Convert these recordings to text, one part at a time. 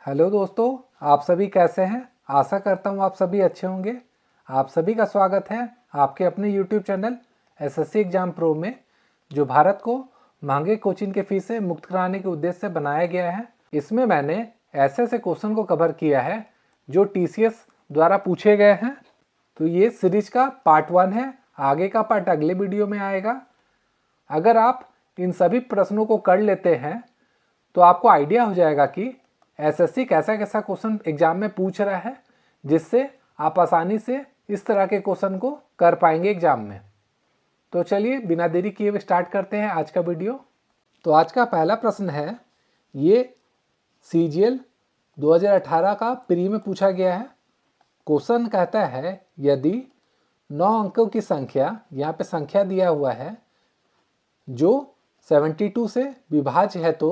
Hello दोस्तों, आप सभी कैसे हैं। आशा करता हूँ आप सभी अच्छे होंगे। आप सभी का स्वागत है आपके अपने YouTube channel SSC exam pro में, जो भारत को महंगे कोचिंग के फीस से मुक्त कराने के उद्देश्य से बनाया गया है। इसमें मैंने ऐसे ऐसे क्वेश्चन को कवर किया है जो टीसीएस द्वारा पूछे गए हैं। तो ये सीरीज का पार्ट 1 है, आगे का पार्ट अगले वीडियो में आएगा। अगर आप इन सभी प्रश्नों को कर लेते हैं तो आपको आइडिया हो जाएगा कि एसएससी कैसा कैसा क्वेश्चन एग्जाम में पूछ रहा है, जिससे आप आसानी से इस तरह के क्वेश्चन को कर पाएंगे एग्जाम में। तो चलिए बिना देरी किए हुए स्टार्ट करते हैं आज का वीडियो। तो आज का पहला प्रश्न है, ये सीजीएल 2018 का प्री में पूछा गया है। क्वेश्चन कहता है यदि 9 अंकों की संख्या, यहाँ पे संख्या दिया हुआ है, जो 72 से विभाज्य है तो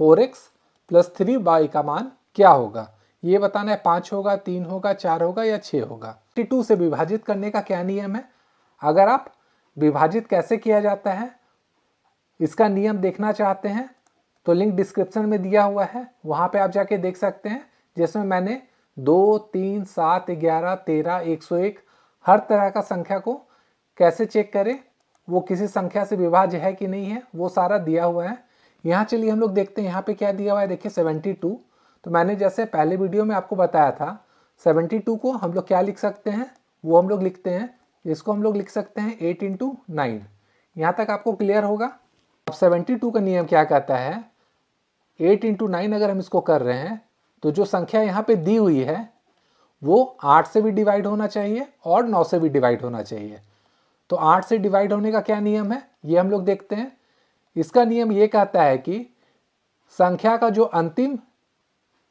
4x + 3y का मान क्या होगा। ये बताना है 5 होगा, 3 होगा, 4 होगा या 6 होगा। 72 से विभाजित करने का क्या नियम है। अगर आप विभाजित कैसे किया जाता है इसका नियम देखना चाहते हैं तो लिंक डिस्क्रिप्शन में दिया हुआ है, वहाँ पे आप जाके देख सकते हैं, जिसमें मैंने 2, 3, 7, 11, 13, 101 हर तरह का संख्या को कैसे चेक करें, वो किसी संख्या से विभाज्य है कि नहीं है, वो सारा दिया हुआ है। यहाँ चलिए हम लोग देखते हैं यहाँ पे क्या दिया हुआ है। देखिए 72, तो मैंने जैसे पहले वीडियो में आपको बताया था 72 को हम लोग क्या लिख सकते हैं, वो हम लोग लिखते हैं, इसको हम लोग लिख सकते हैं 8 × 9। यहाँ तक आपको क्लियर होगा। अब 72 का नियम क्या कहता है, 8 × 9 अगर हम इसको कर रहे हैं तो जो संख्या यहाँ पे दी हुई है वो 8 से भी डिवाइड होना चाहिए और 9 से भी डिवाइड होना चाहिए। तो 8 से डिवाइड होने का क्या नियम है ये हम लोग देखते हैं। इसका नियम ये कहता है कि संख्या का जो अंतिम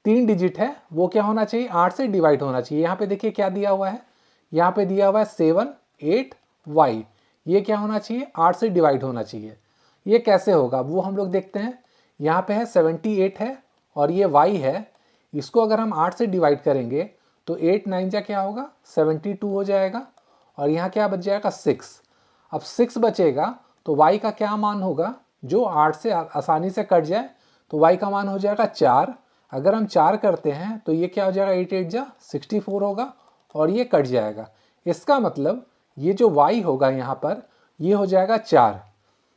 3 डिजिट है वो क्या होना चाहिए, 8 से डिवाइड होना चाहिए। यहाँ पे देखिए क्या दिया हुआ है, यहाँ पे दिया हुआ है 7, 8y, ये क्या होना चाहिए, 8 से डिवाइड होना चाहिए। ये कैसे होगा वो हम लोग देखते हैं। यहाँ पे है 78 है और ये y है, इसको अगर हम 8 से डिवाइड करेंगे तो 8 9 जा क्या होगा, 72 हो जाएगा और यहाँ क्या बच जाएगा 6। अब 6 बचेगा तो y का क्या मान होगा, जो 8 से आसानी से कट जाए, तो y का मान हो जाएगा 4। अगर हम 4 करते हैं तो ये क्या हो जाएगा, 8 8 जा 64 होगा और ये कट जाएगा। इसका मतलब ये जो y होगा यहाँ पर ये हो जाएगा 4।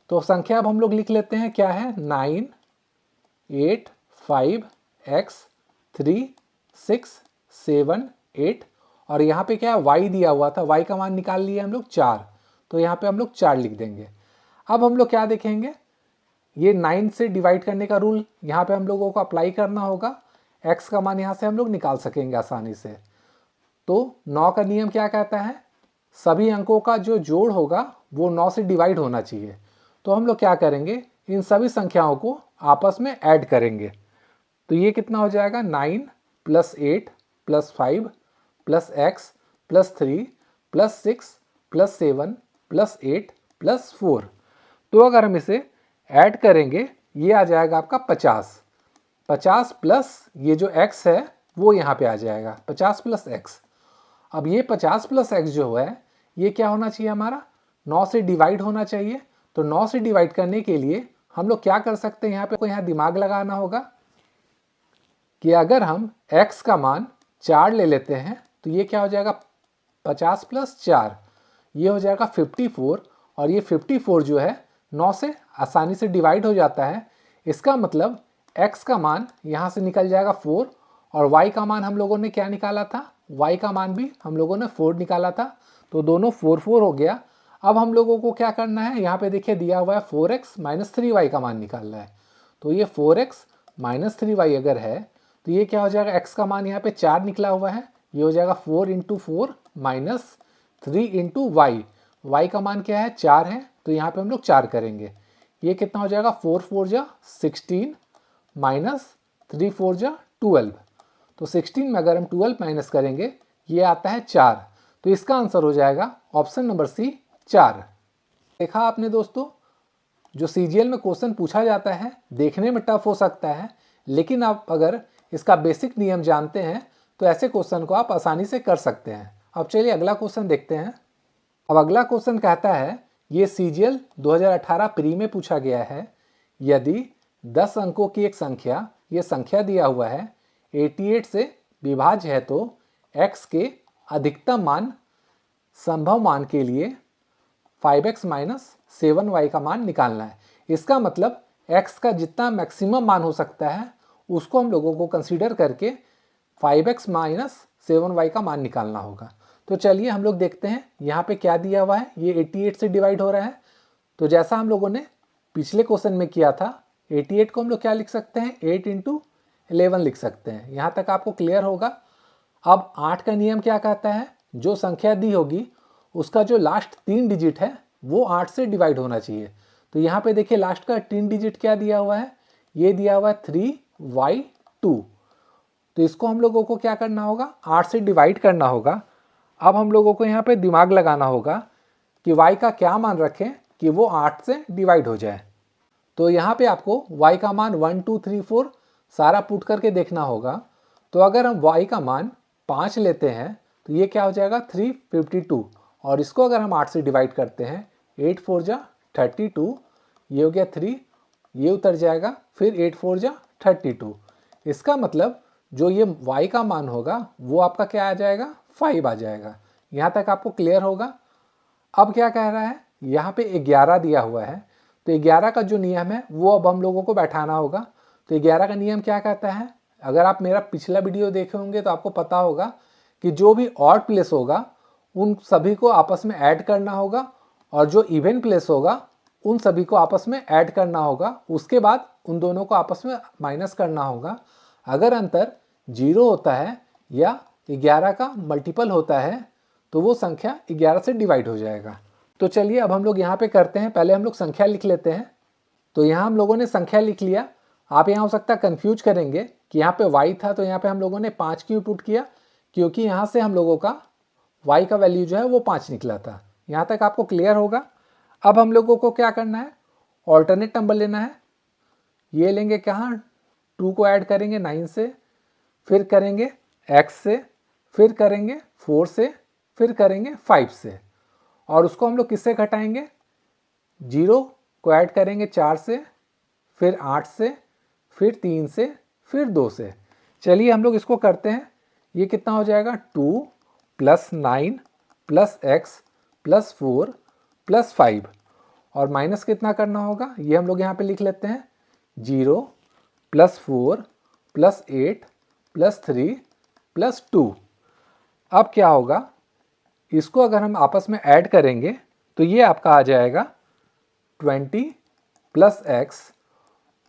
तो संख्या अब हम लोग लिख लेते हैं, क्या है 9, 8, 5, x, 3, 6, 7, 8 और यहाँ पे क्या है y दिया हुआ था, y का मान निकाल लिया हम लोग 4, तो यहाँ पे हम लोग 4 लिख देंगे। अब हम लोग क्या देखेंगे, ये 9 से डिवाइड करने का रूल यहाँ पे हम लोगों को अप्लाई करना होगा। x का मान यहाँ से हम लोग निकाल सकेंगे आसानी से। तो 9 का नियम क्या कहता है, सभी अंकों का जो जोड़ होगा वो 9 से डिवाइड होना चाहिए। तो हम लोग क्या करेंगे, इन सभी संख्याओं को आपस में ऐड करेंगे। तो ये कितना हो जाएगा, 9 + 8 + 5 + x + 3 + 6 + 7 + 8 + 4। तो अगर हम इसे ऐड करेंगे ये आ जाएगा आपका 50। 50 प्लस ये जो x है वो यहाँ पे आ जाएगा 50 + x। अब ये 50 + x जो है ये क्या होना चाहिए, हमारा 9 से डिवाइड होना चाहिए। तो 9 से डिवाइड करने के लिए हम लोग क्या कर सकते हैं, यहाँ पे यहाँ दिमाग लगाना होगा कि अगर हम x का मान 4 ले लेते हैं तो ये क्या हो जाएगा, 50 + 4 ये हो जाएगा 54 और ये 54 जो है 9 से आसानी से डिवाइड हो जाता है। इसका मतलब x का मान यहाँ से निकल जाएगा 4 और y का मान हम लोगों ने क्या निकाला था, y का मान भी हम लोगों ने 4 निकाला था, तो दोनों 4 4 हो गया। अब हम लोगों को क्या करना है, यहाँ पे देखिए दिया हुआ है 4x - 3y का मान निकालना है। तो ये 4x - 3y अगर है तो ये क्या हो जाएगा, x का मान यहाँ पे 4 निकला हुआ है, ये हो जाएगा 4 × 4 - 3 × y। y का मान क्या है, 4 है, तो यहाँ पे हम लोग 4 करेंगे। ये कितना हो जाएगा, 4 4 जा 16 - 3 4 जा 12। तो 16 में अगर हम 12 माइनस करेंगे ये आता है 4। तो इसका आंसर हो जाएगा ऑप्शन नंबर सी 4। देखा आपने दोस्तों, जो सीजीएल में क्वेश्चन पूछा जाता है देखने में टफ हो सकता है, लेकिन आप अगर इसका बेसिक नियम जानते हैं तो ऐसे क्वेश्चन को आप आसानी से कर सकते हैं। अब चलिए अगला क्वेश्चन देखते हैं। अब अगला क्वेश्चन कहता है, ये सीजीएल 2018 प्री में पूछा गया है, यदि 10 अंकों की एक संख्या, ये संख्या दिया हुआ है 88 से विभाज्य है तो x के अधिकतम मान संभव मान के लिए 5x माइनस 7y का मान निकालना है। इसका मतलब x का जितना मैक्सिमम मान हो सकता है उसको हम लोगों को कंसीडर करके 5x माइनस 7y का मान निकालना होगा। तो चलिए हम लोग देखते हैं यहाँ पे क्या दिया हुआ है। ये 88 से डिवाइड हो रहा है, तो जैसा हम लोगों ने पिछले क्वेश्चन में किया था 88 को हम लोग क्या लिख सकते हैं, 8 इंटू 11 लिख सकते हैं। यहाँ तक आपको क्लियर होगा। अब 8 का नियम क्या कहता है, जो संख्या दी होगी उसका जो लास्ट 3 डिजिट है वो 8 से डिवाइड होना चाहिए। तो यहाँ पे देखिए लास्ट का 3 डिजिट क्या दिया हुआ है, ये दिया हुआ है 3y2। तो इसको हम लोगों को क्या करना होगा, 8 से डिवाइड करना होगा। अब हम लोगों को यहाँ पे दिमाग लगाना होगा कि y का क्या मान रखें कि वो 8 से डिवाइड हो जाए। तो यहाँ पे आपको y का मान 1 2 3 4 सारा पुट करके देखना होगा। तो अगर हम y का मान 5 लेते हैं तो ये क्या हो जाएगा 352, और इसको अगर हम 8 से डिवाइड करते हैं 8 4 जा 32, ये हो गया 3, ये उतर जाएगा, फिर 8 4 जा 32। इसका मतलब जो ये y का मान होगा वो आपका क्या आ जाएगा, 5 आ जाएगा। यहाँ तक आपको क्लियर होगा। अब क्या कह रहा है, यहाँ पे 11 दिया हुआ है, तो 11 का जो नियम है वो अब हम लोगों को बैठाना होगा। तो 11 का नियम क्या कहता है, अगर आप मेरा पिछला वीडियो देखे होंगे तो आपको पता होगा कि जो भी ऑड प्लेस होगा उन सभी को आपस में ऐड करना होगा, और जो इवन प्लेस होगा उन सभी को आपस में ऐड करना होगा। उसके बाद उन दोनों को आपस में माइनस करना होगा। अगर अंतर 0 होता है या 11 का मल्टीपल होता है तो वो संख्या 11 से डिवाइड हो जाएगा। तो चलिए अब हम लोग यहाँ पे करते हैं, पहले हम लोग संख्या लिख लेते हैं। तो यहाँ हम लोगों ने संख्या लिख लिया। आप यहाँ हो सकता है कंफ्यूज करेंगे कि यहाँ पे y था तो यहाँ पे हम लोगों ने 5 क्यों पुट किया, क्योंकि यहाँ से हम लोगों का y का वैल्यू जो है वो 5 निकला था। यहाँ तक आपको क्लियर होगा। अब हम लोगों को क्या करना है, ऑल्टरनेट नंबर लेना है। ये लेंगे कहाँ, 2 को ऐड करेंगे 9 से, फिर करेंगे x से, फिर करेंगे 4 से, फिर करेंगे 5 से, और उसको हम लोग किससे घटाएंगे, 0 को ऐड करेंगे 4 से, फिर 8 से, फिर 3 से, फिर 2 से। चलिए हम लोग इसको करते हैं। ये कितना हो जाएगा, 2 + 9 + x + 4 + 5, और माइनस कितना करना होगा, ये हम लोग यहाँ पे लिख लेते हैं, 0 + 4 + 8 + 3 + 2। अब क्या होगा, इसको अगर हम आपस में ऐड करेंगे तो ये आपका आ जाएगा 20 + x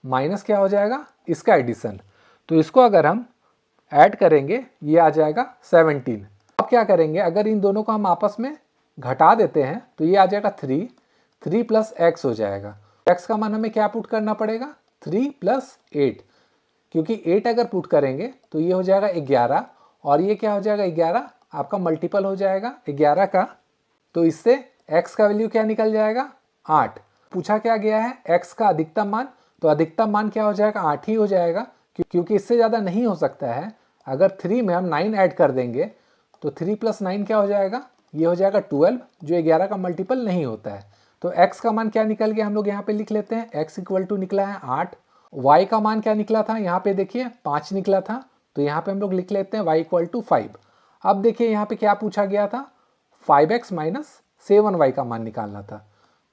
माइनस क्या हो जाएगा, इसका एडिशन। तो इसको अगर हम ऐड करेंगे ये आ जाएगा 17। अब क्या करेंगे, अगर इन दोनों को हम आपस में घटा देते हैं तो ये आ जाएगा 3 + x हो जाएगा। x का मान हमें क्या पुट करना पड़ेगा, 3 + 8, क्योंकि 8 अगर पुट करेंगे तो ये हो जाएगा 11, और ये क्या हो जाएगा 11 आपका मल्टीपल हो जाएगा 11 का। तो इससे x का वैल्यू क्या निकल जाएगा, 8। पूछा क्या गया है, x का अधिकतम मान, तो अधिकतम मान क्या हो जाएगा, 8 ही हो जाएगा, क्योंकि इससे ज़्यादा नहीं हो सकता है। अगर 3 में हम 9 ऐड कर देंगे तो 3 + 9 क्या हो जाएगा, ये हो जाएगा 12, जो 11 का मल्टीपल नहीं होता है। तो x का मान क्या निकल गया, हम लोग यहाँ पे लिख लेते हैं, x = निकला है 8। y का मान क्या निकला था, यहाँ पे देखिए 5 निकला था, तो यहाँ पे हम लोग लिख लेते हैं y = 5। अब देखिए यहाँ पे क्या पूछा गया था, 5x माइनस 7y का मान निकालना था।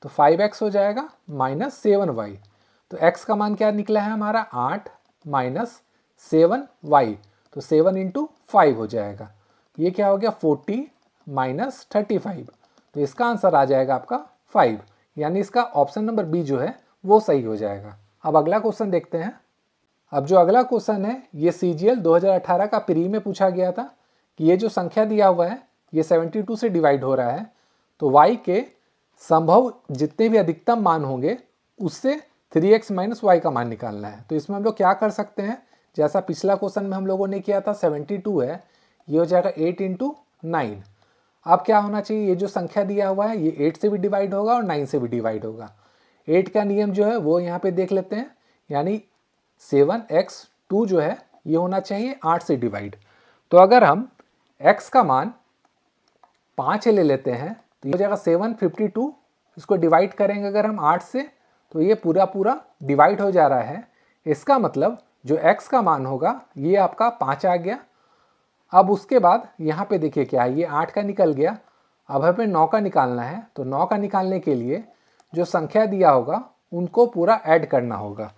तो 5x हो जाएगा माइनस 7y। तो x का मान क्या निकला है हमारा, 8 माइनस 7y, तो 7 × 5 हो जाएगा। ये क्या हो गया, 40 माइनस 35। तो इसका आंसर आ जाएगा आपका 5, यानी इसका ऑप्शन नंबर बी जो है वो सही हो जाएगा। अब अगला क्वेश्चन देखते हैं। अब जो अगला क्वेश्चन है ये CGL 2018 का प्री में पूछा गया था कि ये जो संख्या दिया हुआ है ये 72 से डिवाइड हो रहा है, तो y के संभव जितने भी अधिकतम मान होंगे उससे 3x - y का मान निकालना है। तो इसमें हम लोग क्या कर सकते हैं, जैसा पिछला क्वेश्चन में हम लोगों ने किया था, 72 है, ये हो जाएगा 8 × 9। अब क्या होना चाहिए, ये जो संख्या दिया हुआ है ये 8 से भी डिवाइड होगा और 9 से भी डिवाइड होगा। 8 का नियम जो है वो यहाँ पे देख लेते हैं, यानी 7x2 जो है ये होना चाहिए 8 से डिवाइड। तो अगर हम x का मान 5 ले लेते हैं तो ये हो जाएगा 752। इसको डिवाइड करेंगे अगर हम 8 से तो ये पूरा डिवाइड हो जा रहा है। इसका मतलब जो x का मान होगा ये आपका 5 आ गया। अब उसके बाद यहाँ पे देखिए क्या है, ये 8 का निकल गया। अब हमें 9 का निकालना है, तो 9 का निकालने के लिए जो संख्या दिया होगा उनको पूरा ऐड करना होगा।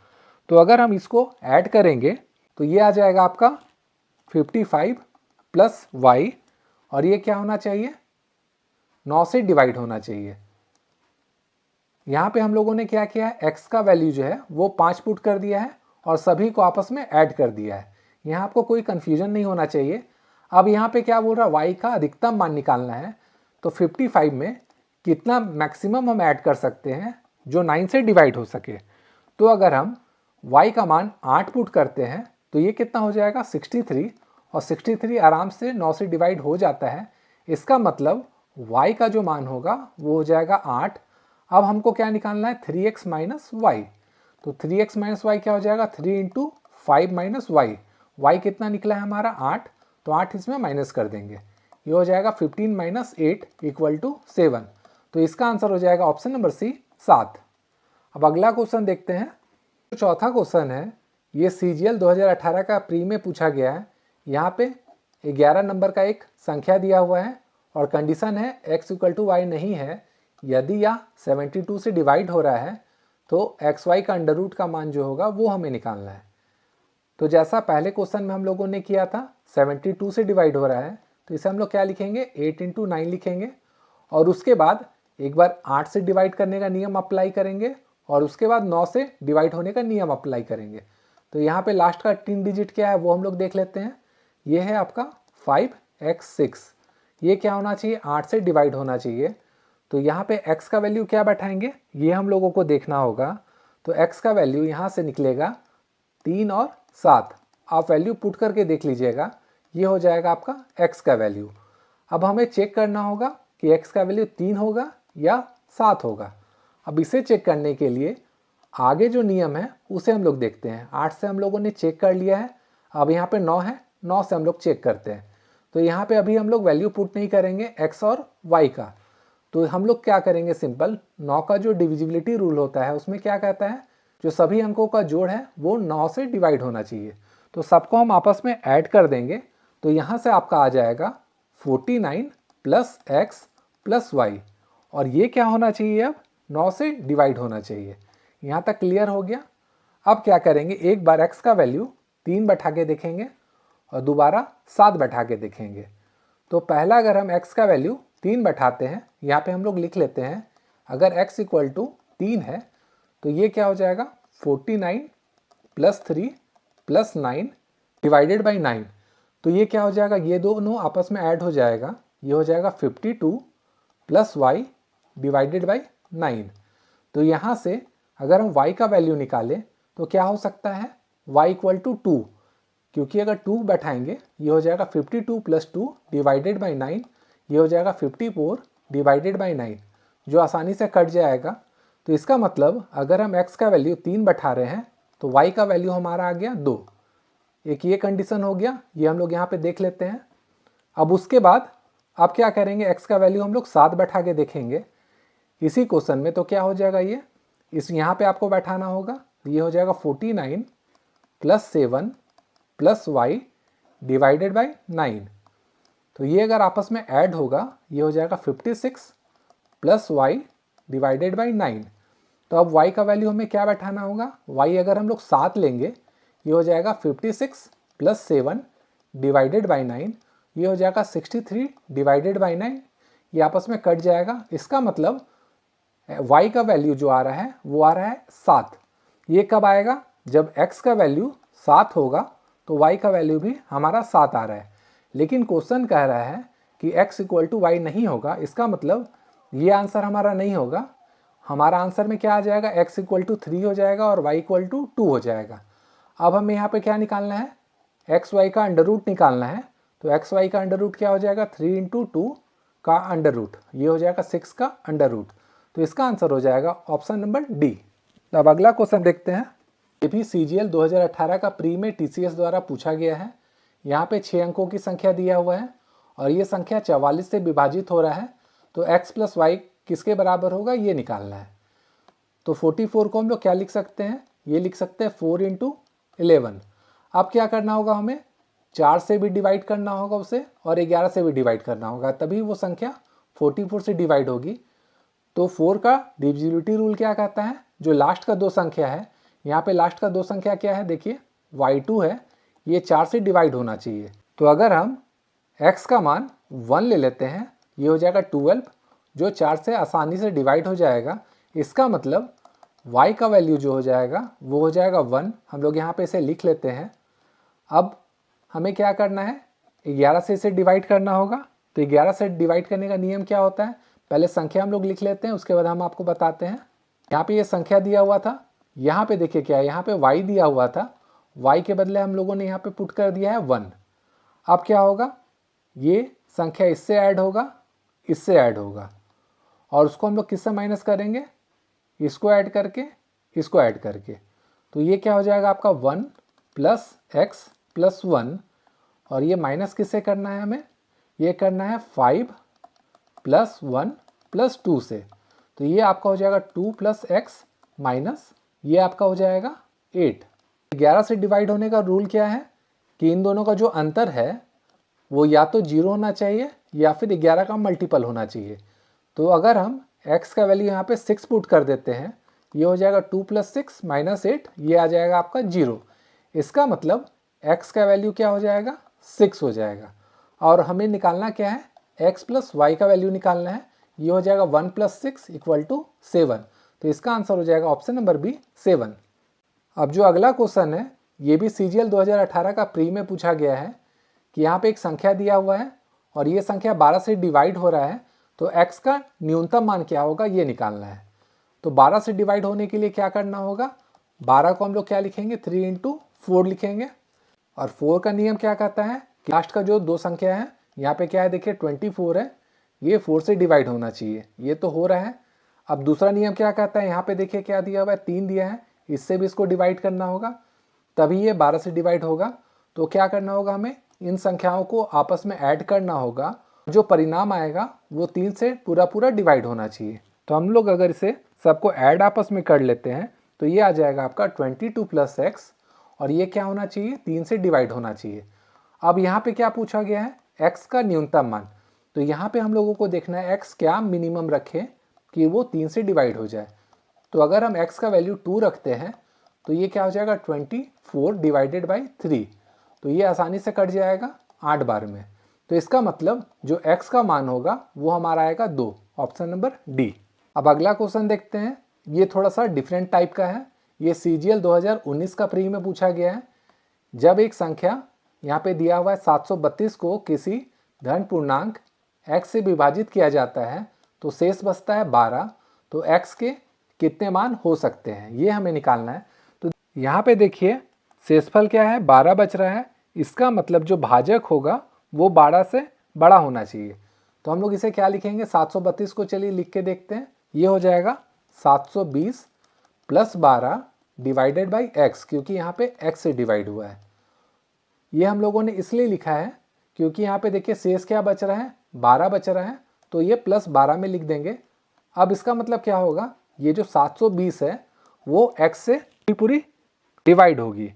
तो अगर हम इसको ऐड करेंगे तो ये आ जाएगा आपका 55 प्लस y, और ये क्या होना चाहिए, 9 से डिवाइड होना चाहिए। यहाँ पे हम लोगों ने क्या किया है, x का वैल्यू जो है वो 5 पुट कर दिया है और सभी को आपस में ऐड कर दिया है। यहाँ आपको कोई कन्फ्यूजन नहीं होना चाहिए। अब यहाँ पे क्या बोल रहा है, y का अधिकतम मान निकालना है। तो 55 में कितना मैक्सिमम हम ऐड कर सकते हैं जो 9 से डिवाइड हो सके। तो अगर हम y का मान 8 पुट करते हैं तो ये कितना हो जाएगा, 63, और 63 आराम से 9 से डिवाइड हो जाता है। इसका मतलब y का जो मान होगा वो हो जाएगा 8। अब हमको क्या निकालना है, 3x माइनस वाई। तो 3x माइनस वाई क्या हो जाएगा, 3 इंटू 5 माइनस वाई। वाई कितना निकला है हमारा 8, तो 8 इसमें माइनस कर देंगे, ये हो जाएगा 15 माइनस 8 इक्वल टू 7। तो इसका आंसर हो जाएगा ऑप्शन नंबर सी 7। अब अगला क्वेश्चन देखते हैं। तो चौथा क्वेश्चन है, ये CGL 2018 का प्री में पूछा गया है। यहाँ पे 11 नंबर का एक संख्या दिया हुआ है और कंडीशन है x इक्वल टू वाई नहीं है। यदि यह 72 से डिवाइड हो रहा है तो xy का अंडर रूट का मान जो होगा वो हमें निकालना है। तो जैसा पहले क्वेश्चन में हम लोगों ने किया था, 72 से डिवाइड हो रहा है तो इसे हम लोग क्या लिखेंगे, 8 इंटू 9 लिखेंगे, और उसके बाद एक बार 8 से डिवाइड करने का नियम अप्लाई करेंगे और उसके बाद 9 से डिवाइड होने का नियम अप्लाई करेंगे। तो यहाँ पे लास्ट का 3 डिजिट क्या है वो हम लोग देख लेते हैं। ये है आपका 5x6, ये क्या होना चाहिए, 8 से डिवाइड होना चाहिए। तो यहाँ पे x का वैल्यू क्या बैठाएंगे ये हम लोगों को देखना होगा। तो x का वैल्यू यहाँ से निकलेगा 3 और 7। आप वैल्यू पुट करके देख लीजिएगा, ये हो जाएगा आपका x का वैल्यू। अब हमें चेक करना होगा कि x का वैल्यू 3 होगा या 7 होगा। अब इसे चेक करने के लिए आगे जो नियम है उसे हम लोग देखते हैं। 8 से हम लोगों ने चेक कर लिया है, अब यहाँ पे 9 है, 9 से हम लोग चेक करते हैं। तो यहाँ पे अभी हम लोग वैल्यू पुट नहीं करेंगे x और y का। तो हम लोग क्या करेंगे, सिंपल 9 का जो डिविजिबिलिटी रूल होता है उसमें क्या कहता है, जो सभी अंकों का जोड़ है वो 9 से डिवाइड होना चाहिए। तो सबको हम आपस में ऐड कर देंगे। तो यहाँ से आपका आ जाएगा 49 प्लस x प्लस वाई, और ये क्या होना चाहिए, अब 9 से डिवाइड होना चाहिए। यहाँ तक क्लियर हो गया। अब क्या करेंगे, एक बार x का वैल्यू 3 बैठा के देखेंगे और दोबारा 7 बैठा के देखेंगे। तो पहला अगर हम x का वैल्यू 3 बैठाते हैं, यहाँ पे हम लोग लिख लेते हैं, अगर x इक्वल टू 3 है तो ये क्या हो जाएगा, 49 प्लस 3 प्लस 9 डिवाइडेड बाई 9। तो ये क्या हो जाएगा, ये दोनों आपस में ऐड हो जाएगा, ये हो जाएगा 52 प्लस वाई डिवाइडेड बाई 9। तो यहाँ से अगर हम y का वैल्यू निकालें तो क्या हो सकता है, y इक्वल टू 2, क्योंकि अगर 2 बैठाएंगे ये हो जाएगा 52 प्लस 2 डिवाइडेड बाई 9, ये हो जाएगा 54 डिवाइडेड बाई 9, जो आसानी से कट जाएगा। तो इसका मतलब अगर हम x का वैल्यू 3 बैठा रहे हैं तो y का वैल्यू हमारा आ गया 2। एक ये कंडीशन हो गया, ये हम लोग यहाँ पे देख लेते हैं। अब उसके बाद आप क्या करेंगे, x का वैल्यू हम लोग 7 बैठा के देखेंगे इसी क्वेश्चन में। तो क्या हो जाएगा, ये इस यहाँ पे आपको बैठाना होगा, ये हो जाएगा 49 plus 7 plus y divided by 9। तो ये अगर आपस में ऐड होगा ये हो जाएगा 56 प्लस वाई डिवाइडेड बाई 9। तो अब y का वैल्यू हमें क्या बैठाना होगा, y अगर हम लोग 7 लेंगे ये हो जाएगा 56 प्लस 7 डिवाइडेड बाई 9, ये हो जाएगा 63 डिवाइडेड बाई 9, ये आपस में कट जाएगा। इसका मतलब y का वैल्यू जो आ रहा है वो आ रहा है 7। ये कब आएगा, जब x का वैल्यू 7 होगा तो y का वैल्यू भी हमारा 7 आ रहा है। लेकिन क्वेश्चन कह रहा है कि x इक्वल टू वाई नहीं होगा, इसका मतलब ये आंसर हमारा नहीं होगा। हमारा आंसर में क्या आ जाएगा, x इक्वल टू 3 हो जाएगा और y इक्वल टू 2 हो जाएगा। अब हमें यहाँ पे क्या निकालना है, एक्स वाई का अंडर रूट निकालना है। तो एक्स वाई का अंडर रूट क्या हो जाएगा, 3 इंटू 2 का अंडर रूट, ये हो जाएगा 6 का अंडर रूट। तो इसका आंसर हो जाएगा ऑप्शन नंबर डी। अब अगला क्वेश्चन देखते हैं। ये भी CGL 2018 का प्री में TCS द्वारा पूछा गया है। यहाँ पे 6 अंकों की संख्या दिया हुआ है और ये संख्या 44 से विभाजित हो रहा है। तो x प्लस वाई किसके बराबर होगा ये निकालना है। तो 44 को हम लोग क्या लिख सकते हैं, ये लिख सकते हैं 4 इंटू 11। अब क्या करना होगा, हमें 4 से भी डिवाइड करना होगा उसे और 11 से भी डिवाइड करना होगा, तभी वो संख्या 44 से डिवाइड होगी। तो 4 का डिविजिबिलिटी रूल क्या कहता है, जो लास्ट का दो संख्या है, यहाँ पे लास्ट का दो संख्या क्या है, देखिए y2 है, ये 4 से डिवाइड होना चाहिए। तो अगर हम x का मान 1 ले लेते हैं, ये हो जाएगा 12, जो 4 से आसानी से डिवाइड हो जाएगा। इसका मतलब y का वैल्यू जो हो जाएगा वो हो जाएगा 1। हम लोग यहाँ पे इसे लिख लेते हैं। अब हमें क्या करना है, 11 से इसे डिवाइड करना होगा। तो 11 से डिवाइड करने का नियम क्या होता है, पहले संख्या हम लोग लिख लेते हैं, उसके बाद हम आपको बताते हैं। यहाँ पे ये संख्या दिया हुआ था, यहाँ पे देखिए क्या है, यहाँ पे y दिया हुआ था, y के बदले हम लोगों ने यहाँ पे पुट कर दिया है 1। अब क्या होगा, ये संख्या इससे ऐड होगा, इससे ऐड होगा, और उसको हम लोग किससे माइनस करेंगे, इसको ऐड करके, इसको ऐड करके। तो ये क्या हो जाएगा आपका 1 प्लस एक्स प्लस 1, और ये माइनस किससे करना है हमें, ये करना है 5 प्लस 1 प्लस 2 से। तो ये आपका हो जाएगा 2 प्लस एक्स माइनस ये आपका हो जाएगा 8। 11 से डिवाइड होने का रूल क्या है कि इन दोनों का जो अंतर है वो या तो 0 होना चाहिए या फिर 11 का मल्टीपल होना चाहिए। तो अगर हम x का वैल्यू यहाँ पे 6 पुट कर देते हैं, ये हो जाएगा 2 प्लस 6 माइनस 8, ये आ जाएगा आपका 0। इसका मतलब x का वैल्यू क्या हो जाएगा, 6 हो जाएगा। और हमें निकालना क्या है, x प्लस वाई का वैल्यू निकालना है। ये हो जाएगा 1 प्लस 6 इक्वल टू 7। तो इसका आंसर हो जाएगा ऑप्शन नंबर बी 7। अब जो अगला क्वेश्चन है, ये भी CGL 2018 का प्री में पूछा गया है कि यहाँ पे एक संख्या दिया हुआ है और ये संख्या 12 से डिवाइड हो रहा है, तो x का न्यूनतम मान क्या होगा ये निकालना है। तो 12 से डिवाइड होने के लिए क्या करना होगा, 12 को हम लोग क्या लिखेंगे, 3 इंटू 4 लिखेंगे। और 4 का नियम क्या कहता है कि लास्ट का जो दो संख्या है, यहाँ पे क्या है देखिए 24 है, ये 4 से डिवाइड होना चाहिए, ये तो हो रहा है। अब दूसरा नियम क्या कहता है, यहाँ पे देखिए क्या दिया हुआ है, 3 दिया है, इससे भी इसको डिवाइड करना होगा तभी ये 12 से डिवाइड होगा। तो क्या करना होगा, हमें इन संख्याओं को आपस में ऐड करना होगा, जो परिणाम आएगा वो 3 से पूरा पूरा डिवाइड होना चाहिए। तो हम लोग अगर इसे सबको ऐड आपस में कर लेते हैं तो ये आ जाएगा आपका 22 प्लस एक्स, और ये क्या होना चाहिए, 3 से डिवाइड होना चाहिए। अब यहाँ पे क्या पूछा गया है, x का न्यूनतम मान। तो यहाँ पे हम लोगों को देखना है x क्या मिनिमम रखे कि वो 3 से डिवाइड हो जाए। तो अगर हम x का वैल्यू 2 रखते हैं तो ये क्या हो जाएगा 24 डिवाइडेड बाई 3। तो ये आसानी से कट जाएगा 8 बार में। तो इसका मतलब जो x का मान होगा वो हमारा आएगा 2, ऑप्शन नंबर डी। अब अगला क्वेश्चन देखते हैं, ये थोड़ा सा डिफरेंट टाइप का है। ये CGL 2019 का प्री में पूछा गया है। जब एक संख्या यहाँ पे दिया हुआ है 732 को किसी धन पूर्णांक x से विभाजित किया जाता है तो शेष बचता है 12, तो x के कितने मान हो सकते हैं ये हमें निकालना है। तो यहाँ पे देखिए शेषफल क्या है, 12 बच रहा है, इसका मतलब जो भाजक होगा वो 12 से बड़ा होना चाहिए। तो हम लोग इसे क्या लिखेंगे, 732 को चलिए लिख के देखते हैं। ये हो जाएगा 720 प्लस 12 डिवाइडेड बाई x, क्योंकि यहाँ पे x से डिवाइड हुआ है। ये हम लोगों ने इसलिए लिखा है क्योंकि यहाँ पे देखिए शेष क्या बच रहा है, 12 बच रहा है, तो ये प्लस 12 में लिख देंगे। अब इसका मतलब क्या होगा, ये जो 720 है वो x से पूरी डिवाइड होगी।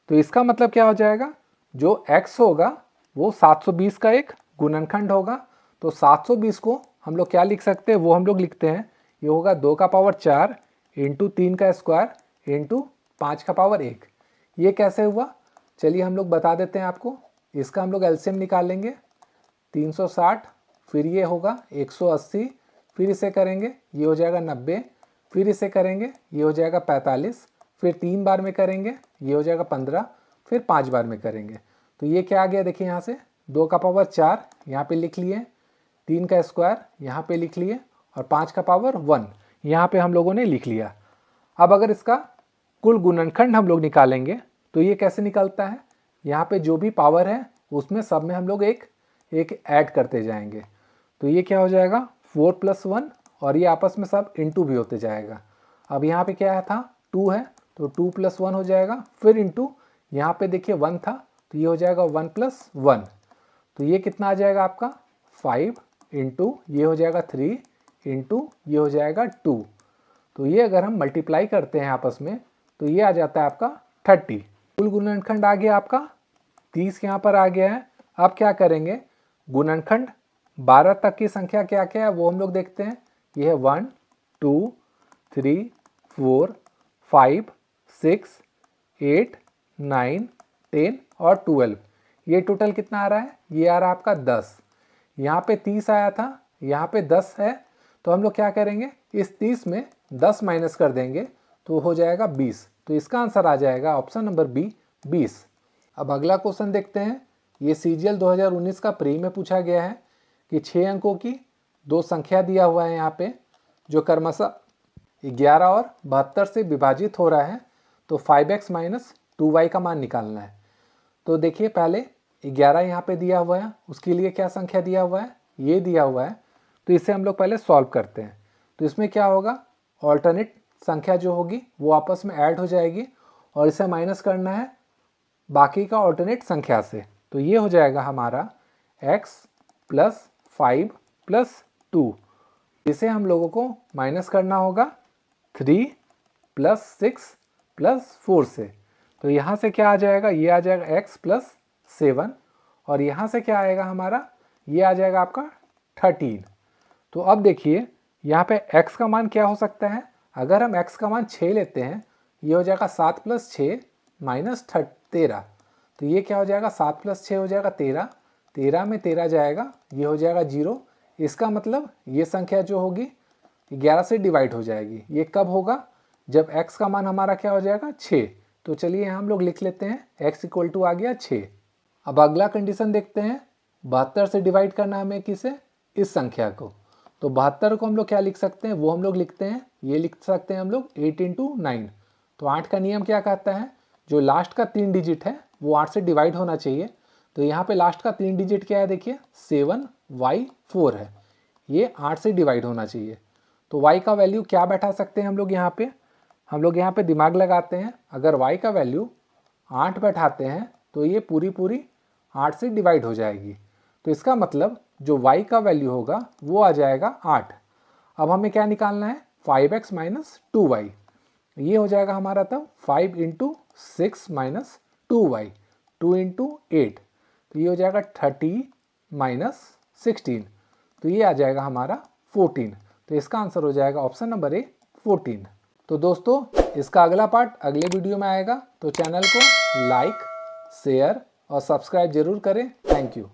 तो इसका मतलब क्या हो जाएगा, जो x होगा वो 720 का एक गुणनखंड होगा। तो 720 को हम लोग क्या लिख सकते हैं, वो हम लोग लिखते हैं, ये होगा 2 का पावर 4 इंटू 3 का स्क्वायर इंटू 5 का पावर 1। ये कैसे हुआ, चलिए हम लोग बता देते हैं आपको। इसका हम लोग एलसीएम निकालेंगे, 360, फिर ये होगा 180, फिर इसे करेंगे ये हो जाएगा 90, फिर इसे करेंगे ये हो जाएगा 45, फिर 3 बार में करेंगे ये हो जाएगा 15, फिर 5 बार में करेंगे। तो ये क्या आ गया देखिए, यहाँ से 2 का पावर 4 यहाँ पे लिख लिए, 3 का स्क्वायर यहाँ पे लिख लिए, और 5 का पावर 1 यहाँ पे हम लोगों ने लिख लिया। अब अगर इसका कुल गुणनखंड हम लोग निकालेंगे तो ये कैसे निकलता है, यहाँ पे जो भी पावर है उसमें सब में हम लोग एक ऐड करते जाएंगे। तो ये क्या हो जाएगा 4 प्लस 1, और ये आपस में सब इंटू भी होते जाएगा। अब यहाँ पे क्या था 2 है, तो 2 प्लस 1 हो जाएगा, फिर इंटू यहाँ पे देखिए 1 था, तो ये हो जाएगा 1 प्लस 1। तो ये कितना आ जाएगा आपका 5 इंटू ये हो जाएगा 3 इंटू ये हो जाएगा 2। तो ये अगर हम मल्टीप्लाई करते हैं आपस में तो ये आ जाता है आपका 30। कुल गुणनखंड आ गया आपका 30 यहाँ पर आ गया है। अब क्या करेंगे, गुणनखंड 12 तक की संख्या क्या क्या है वो हम लोग देखते हैं। ये है 1 2 3 4 5 6 8 9 10 और 12। ये टोटल कितना आ रहा है, ये आ रहा है आपका 10। यहाँ पे 30 आया था, यहाँ पे 10 है, तो हम लोग क्या करेंगे, इस 30 में 10 माइनस कर देंगे तो हो जाएगा 20। तो इसका आंसर आ जाएगा ऑप्शन नंबर बी 20। अब अगला क्वेश्चन देखते हैं। ये CGL 2019 का प्री में पूछा गया है कि 6 अंकों की दो संख्या दिया हुआ है यहाँ पे, जो क्रमशः 11 और 72 से विभाजित हो रहा है, तो 5x माइनस 2y का मान निकालना है। तो देखिए पहले 11 यहाँ पे दिया हुआ है, उसके लिए क्या संख्या दिया हुआ है, ये दिया हुआ है, तो इसे हम लोग पहले सॉल्व करते हैं। तो इसमें क्या होगा, ऑल्टरनेट संख्या जो होगी वो आपस में ऐड हो जाएगी और इसे माइनस करना है बाकी का ऑल्टरनेट संख्या से। तो ये हो जाएगा हमारा x प्लस 5 प्लस 2, इसे हम लोगों को माइनस करना होगा 3 प्लस 6 प्लस 4 से। तो यहाँ से क्या आ जाएगा, ये आ जाएगा x प्लस 7 और यहाँ से क्या आएगा हमारा, ये आ जाएगा आपका 13। तो अब देखिए यहाँ पे x का मान क्या हो सकता है, अगर हम x का मान 6 लेते हैं, ये हो जाएगा 7 प्लस 6 माइनस 13। तो ये क्या हो जाएगा, 7 प्लस 6 हो जाएगा 13, 13 में 13 जाएगा, ये हो जाएगा 0। इसका मतलब ये संख्या जो होगी 11 से डिवाइड हो जाएगी। ये कब होगा, जब x का मान हमारा क्या हो जाएगा 6। तो चलिए यहाँ हम लोग लिख लेते हैं x इक्वल टू आ गया 6। अब अगला कंडीशन देखते हैं, 72 से डिवाइड करना हमें किसे, इस संख्या को। तो 72 को हम लोग क्या लिख सकते हैं, वो हम लोग लिखते हैं, ये लिख सकते हैं हम लोग 8 इंटू 9। तो 8 का नियम क्या कहता है, जो लास्ट का 3 डिजिट है वो 8 से डिवाइड होना चाहिए। तो यहाँ पे लास्ट का 3 डिजिट क्या है, देखिए 7y4 है, ये 8 से डिवाइड होना चाहिए। तो y का वैल्यू क्या बैठा सकते हैं हम लोग यहाँ पे, हम लोग यहाँ पे दिमाग लगाते हैं। अगर y का वैल्यू 8 बैठाते हैं तो ये पूरी 8 से डिवाइड हो जाएगी। तो इसका मतलब जो y का वैल्यू होगा वो आ जाएगा 8। अब हमें क्या निकालना है, 5x माइनस 2y। ये हो जाएगा हमारा तब 5 इंटू 6 माइनस 2y, 2 इंटू 8। तो ये हो जाएगा 30 माइनस 16। तो ये आ जाएगा हमारा 14। तो इसका आंसर हो जाएगा ऑप्शन नंबर ए 14। तो दोस्तों इसका अगला पार्ट अगले वीडियो में आएगा, तो चैनल को लाइक शेयर और सब्सक्राइब जरूर करें। Thank you.